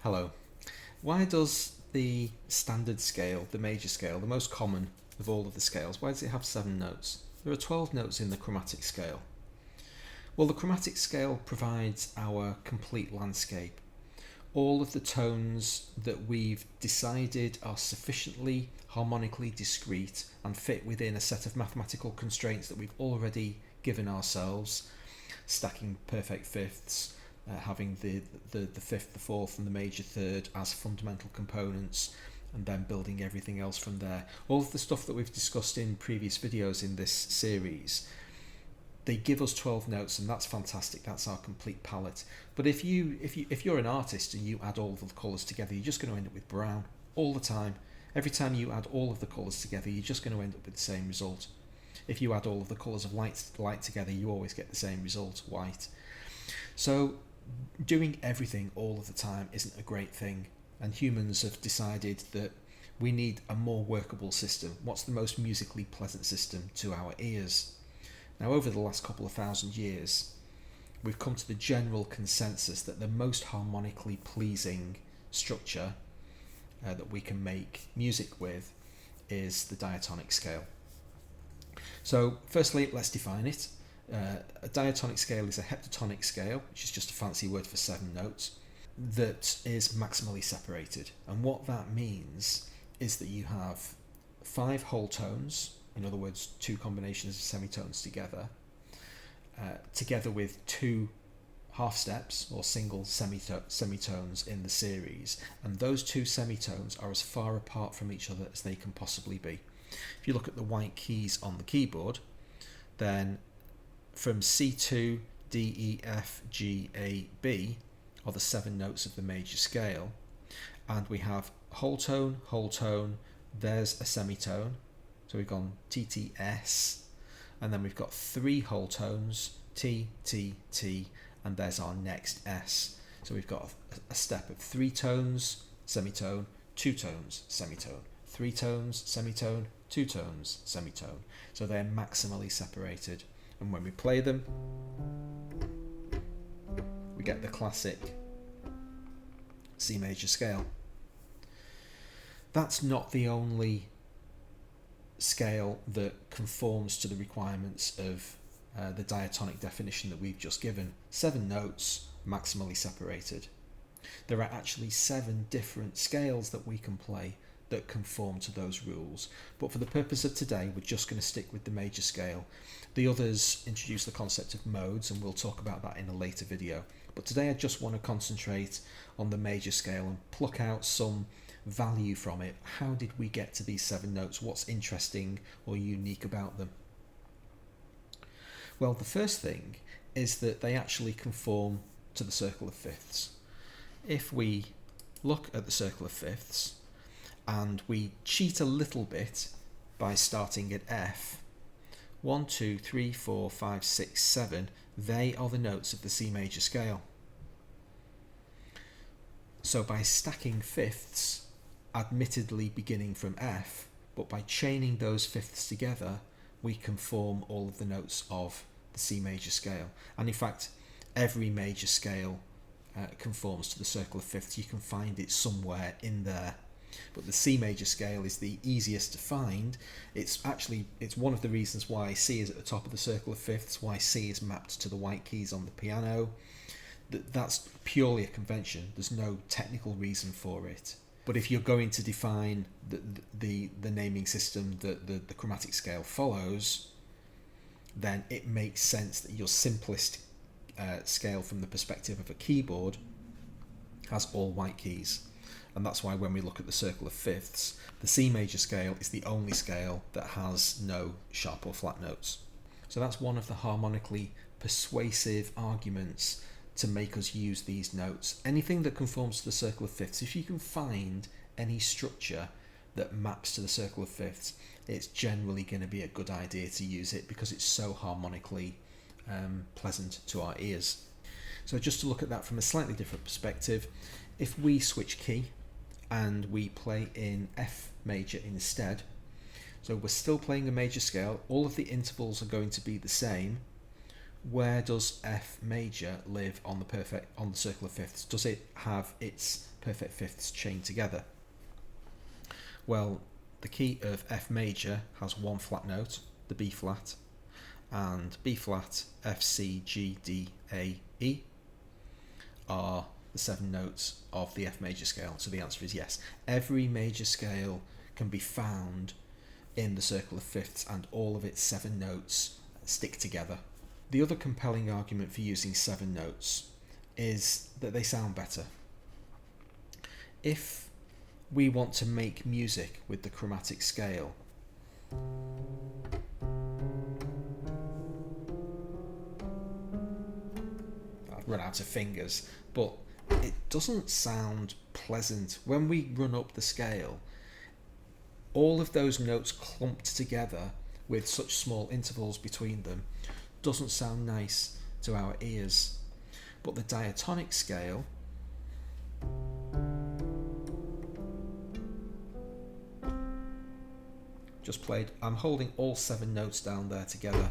Hello. Why does the standard scale, the major scale, the most common of all of the scales, why does it have 7 notes? There are 12 notes in the chromatic scale. Well, the chromatic scale provides our complete landscape. All of the tones that we've decided are sufficiently harmonically discrete and fit within a set of mathematical constraints that we've already given ourselves, stacking perfect fifths, having the fifth, the fourth and the major third as fundamental components, and then building everything else from there. All of the stuff that we've discussed in previous videos in this series, they give us 12 notes, and that's fantastic. That's our complete palette. But if you're an artist and you add all of the colours together, you're just going to end up with brown all the time. Every time you add all of the colours together, you're just going to end up with the same result. If you add all of the colours of light together, you always get the same result, white. So doing everything all of the time isn't a great thing, and humans have decided that we need a more workable system. What's the most musically pleasant system to our ears? Now, over the last couple of thousand years, we've come to the general consensus that the most harmonically pleasing structure that we can make music with is the diatonic scale. So firstly, let's define it. A diatonic scale is a heptatonic scale, which is just a fancy word for 7 notes, that is maximally separated. And what that means is that you have 5 whole tones, in other words 2 combinations of semitones together, together with 2 half steps or single semitones in the series, and those 2 semitones are as far apart from each other as they can possibly be. If you look at the white keys on the keyboard, then from C2, D, E, F, G, A, B are the 7 notes of the major scale, and we have whole tone, there's a semitone, so we've gone T, T, S, and then we've got 3 whole tones, T, T, T, and there's our next S. So we've got a step of 3 tones, semitone, 2 tones, semitone, 3 tones, semitone, 2 tones, semitone. So they're maximally separated. And when we play them, we get the classic C major scale. That's not the only scale that conforms to the requirements of the diatonic definition that we've just given. 7 notes, maximally separated. There are actually 7 different scales that we can play that conform to those rules, but for the purpose of today we're just going to stick with the major scale. The others introduce the concept of modes, and we'll talk about that in a later video, but today I just want to concentrate on the major scale and pluck out some value from it. How did we get to these 7 notes? What's interesting or unique about them? Well, the first thing is that they actually conform to the circle of fifths. If we look at the circle of fifths and we cheat a little bit by starting at F, 1, 2, 3, 4, 5, 6, 7, they are the notes of the C major scale. So by stacking fifths, admittedly beginning from F, but by chaining those fifths together, we can form all of the notes of the C major scale. And in fact, every major scale conforms to the circle of fifths. You can find it somewhere in there. But the C major scale is the easiest to find. It's one of the reasons why C is at the top of the circle of fifths, why C is mapped to the white keys on the piano. That's purely a convention. There's no technical reason for it. But if you're going to define the naming system that the chromatic scale follows, then it makes sense that your simplest scale from the perspective of a keyboard has all white keys. And that's why when we look at the circle of fifths, the C major scale is the only scale that has no sharp or flat notes. So that's one of the harmonically persuasive arguments to make us use these notes. Anything that conforms to the circle of fifths, if you can find any structure that maps to the circle of fifths, it's generally going to be a good idea to use it because it's so harmonically pleasant to our ears. So just to look at that from a slightly different perspective, if we switch key and we play in F major instead, so we're still playing a major scale, all of the intervals are going to be the same, where does F major live on the circle of fifths? Does it have its perfect fifths chained together? Well, the key of F major has one flat note, the B flat, and B flat, F, C, G, D, A, E are the 7 notes of the F major scale. So the answer is yes. Every major scale can be found in the circle of fifths, and all of its 7 notes stick together. The other compelling argument for using 7 notes is that they sound better. If we want to make music with the chromatic scale, I've run out of fingers, but it doesn't sound pleasant. When we run up the scale, all of those notes clumped together with such small intervals between them doesn't sound nice to our ears. But the diatonic scale just played, I'm holding all 7 notes down there together,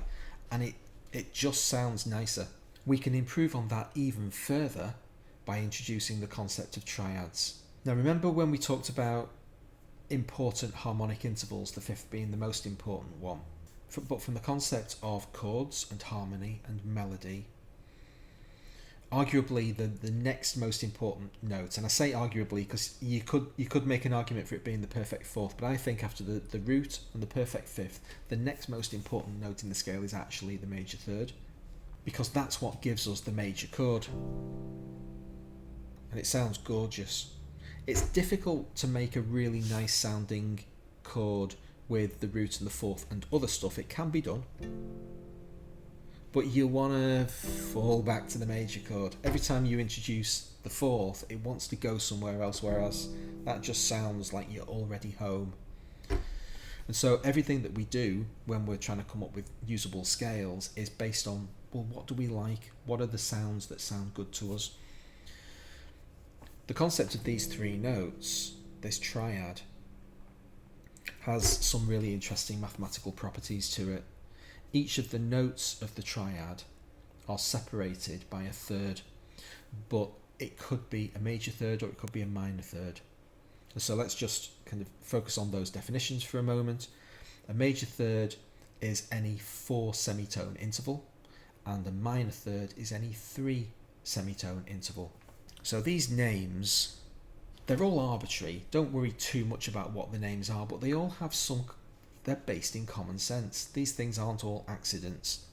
and it just sounds nicer. We can improve on that even further by introducing the concept of triads. Now remember when we talked about important harmonic intervals, the fifth being the most important one? But from the concept of chords and harmony and melody, arguably the next most important note, and I say arguably because you could make an argument for it being the perfect fourth, but I think after the root and the perfect fifth, the next most important note in the scale is actually the major third, because that's what gives us the major chord, and it sounds gorgeous. It's difficult to make a really nice sounding chord with the root and the fourth and other stuff. It can be done, but you want to fall back to the major chord. Every time you introduce the fourth, it wants to go somewhere else, whereas that just sounds like you're already home. And so everything that we do when we're trying to come up with usable scales is based on, well, what do we like? What are the sounds that sound good to us? The concept of these 3 notes, this triad, has some really interesting mathematical properties to it. Each of the notes of the triad are separated by a third, but it could be a major third or it could be a minor third. And so let's just kind of focus on those definitions for a moment. A major third is any 4 semitone interval, and a minor third is any 3 semitone interval. So these names, they're all arbitrary. Don't worry too much about what the names are, but they all have they're based in common sense. These things aren't all accidents.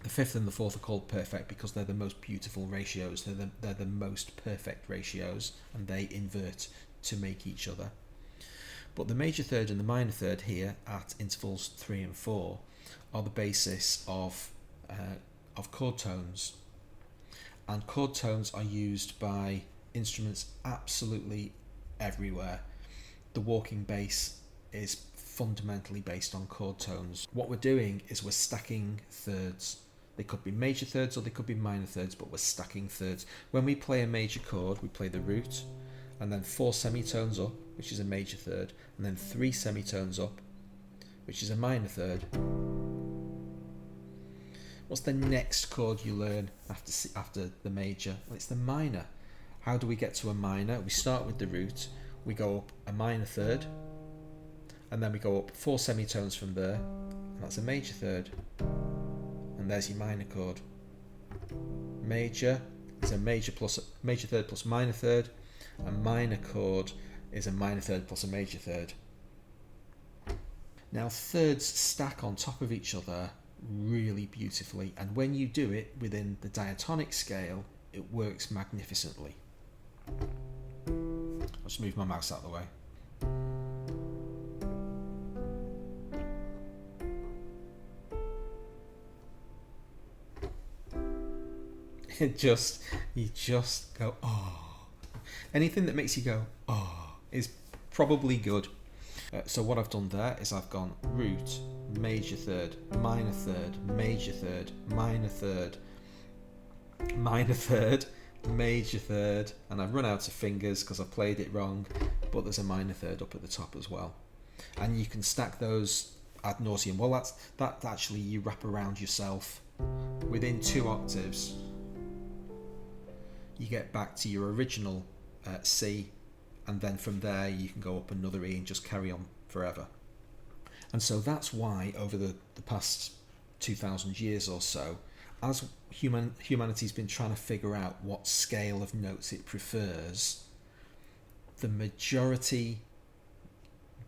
The fifth and the fourth are called perfect because they're the most beautiful ratios. They're the most perfect ratios, and they invert to make each other. But the major third and the minor third here at intervals 3 and 4 are the basis of chord tones. And chord tones are used by instruments absolutely everywhere. The walking bass is fundamentally based on chord tones. What we're doing is we're stacking thirds. They could be major thirds or they could be minor thirds, but we're stacking thirds. When we play a major chord, we play the root, and then 4 semitones up, which is a major third, and then 3 semitones up, which is a minor third. What's the next chord you learn after the major? Well, it's the minor. How do we get to a minor? We start with the root, we go up a minor third, and then we go up 4 semitones from there, and that's a major third. And there's your minor chord. Major is a major third plus minor third. A minor chord is a minor third plus a major third. Now thirds stack on top of each other really beautifully, and when you do it within the diatonic scale, it works magnificently. I'll just move my mouse out of the way. You just go, oh. Anything that makes you go, oh, is probably good. So what I've done there is I've gone root, major third, minor third, major third, minor third, minor third, major third, and I've run out of fingers because I've played it wrong, but there's a minor third up at the top as well. And you can stack those ad nauseum. Well, that's actually you wrap around yourself within 2 octaves, you get back to your original C, and then from there you can go up another E and just carry on forever. And so that's why over the past 2,000 years or so, as humanity's been trying to figure out what scale of notes it prefers, the majority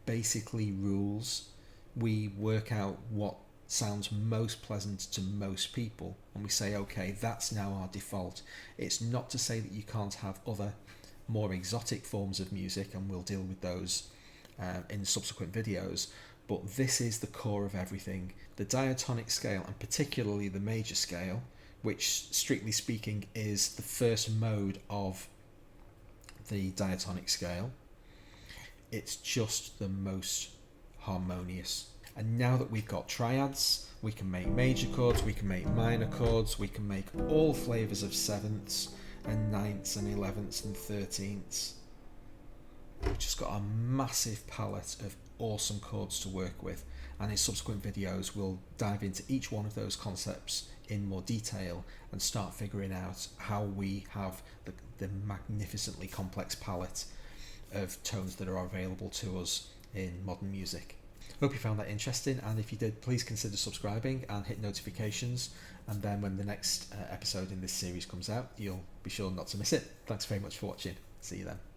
basically rules. We work out what sounds most pleasant to most people, and we say, okay, that's now our default. It's not to say that you can't have other more exotic forms of music, and we'll deal with those in subsequent videos, but this is the core of everything. The diatonic scale, and particularly the major scale, which strictly speaking is the first mode of the diatonic scale, it's just the most harmonious. And now that we've got triads, we can make major chords, we can make minor chords, we can make all flavours of sevenths and ninths and 11ths and 13ths. We've just got a massive palette of awesome chords to work with, and in subsequent videos we'll dive into each one of those concepts in more detail and start figuring out how we have the magnificently complex palette of tones that are available to us in modern music. Hope you found that interesting, and if you did, please consider subscribing and hit notifications, and then when the next episode in this series comes out, you'll be sure not to miss it. Thanks very much for watching. See you then.